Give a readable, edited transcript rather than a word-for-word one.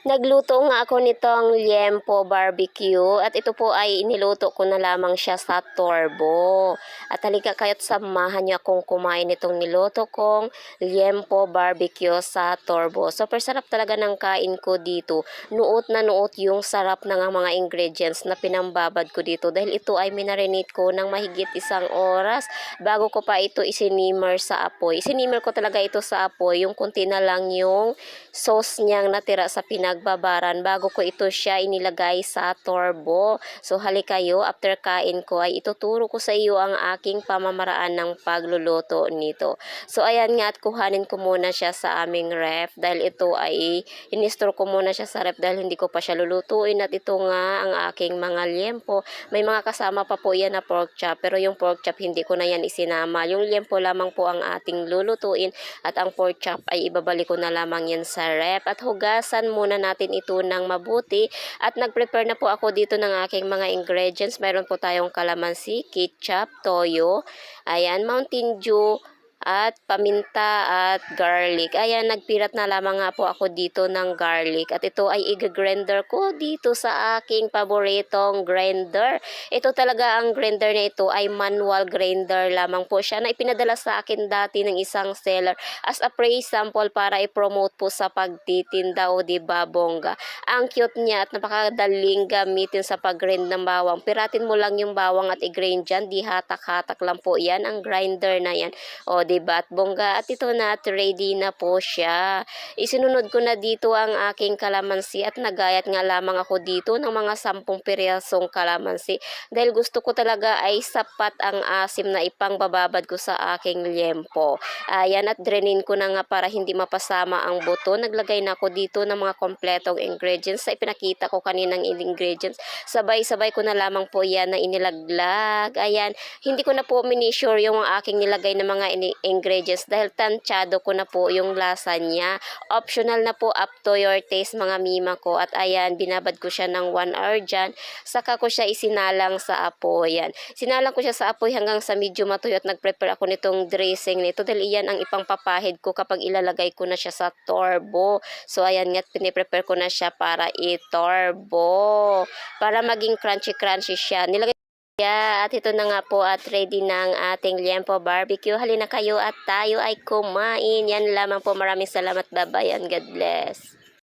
Nagluto nga ako nitong liempo barbecue at ito po ay iniluto ko na lamang siya sa torbo. At halika kayo't samahan niyo akong kumain nitong niluto kong liempo barbecue sa torbo. Super sarap talaga ng kain ko dito. Nuot na nuot yung sarap ng mga ingredients na pinambabad ko dito dahil ito ay minarinate ko ng mahigit 1 oras bago ko pa ito isinimmer sa apoy. Isinimmer ko talaga ito sa apoy, yung kunti na lang yung sauce niyang natira sa pinagbabaran bago ko ito siya inilagay sa torbo. So halika kayo, after kain ko ay ituturo ko sa iyo ang aking pamamaraan ng pagluluto nito. So ayan nga at kuhanin ko muna siya sa aming ref dahil ito ay inistro ko muna siya sa ref dahil hindi ko pa siya lulutuin at ito nga ang aking mga liempo. May mga kasama pa po yan na pork chop pero yung pork chop hindi ko na yan isinama. Yung liempo lamang po ang ating lulutuin at ang pork chop ay ibabalik ko na lamang yan sa ref at hugasan muna natin ito ng mabuti at nag-prepare na po ako dito ng aking mga ingredients. Mayroon po tayong kalamansi, ketchup, toyo, ayan, Mountain Dew, at paminta at garlic. Ayan, nagpirat na lamang nga po ako dito ng garlic. At ito ay i-grinder ko dito sa aking paboritong grinder. Ito talaga ang grinder na ito ay manual grinder lamang po siya na ipinadala sa akin dati ng isang seller as a free sample para i-promote po sa pagtitinda o diba bongga. Ang cute niya at napakadaling gamitin sa pag-grind ng bawang. Piratin mo lang yung bawang at i-grind dyan. Di hatak-hatak lang po yan ang grinder na yan. O diba at bongga at ito na at ready na po siya. Isinunod ko na dito ang aking kalamansi at nagayat nga lamang ako dito ng mga 10 pirasong kalamansi dahil gusto ko talaga ay sapat ang asim na ipangbababad ko sa aking liempo. Ayan at drainin ko na nga para hindi mapasama ang buto. Naglagay na ako dito ng mga kompletong ingredients sa ipinakita ko kaninang ingredients. Sabay-sabay ko na lamang po yan na inilaglag. Ayan, hindi ko na po minisure yung aking nilagay na mga ingredients dahil tansyado ko na po yung lasa niya. Optional na po, up to your taste mga mima ko. At ayan, binabad ko siya ng 1 hour dyan. Saka ko siya isinalang sa apoy. Yan. Sinalang ko siya sa apoy hanggang sa medyo matuyo at nag-prepare ako nitong dressing nito dahil iyan ang ipangpapahid ko kapag ilalagay ko na siya sa torbo. So ayan nga, piniprepare ko na siya para itorbo. Para maging crunchy-crunchy siya. Nilagay at ito na nga po at ready ng ating liempo barbecue. Halina kayo at tayo ay kumain. Yan lamang po. Maraming salamat. Bye-bye and God bless.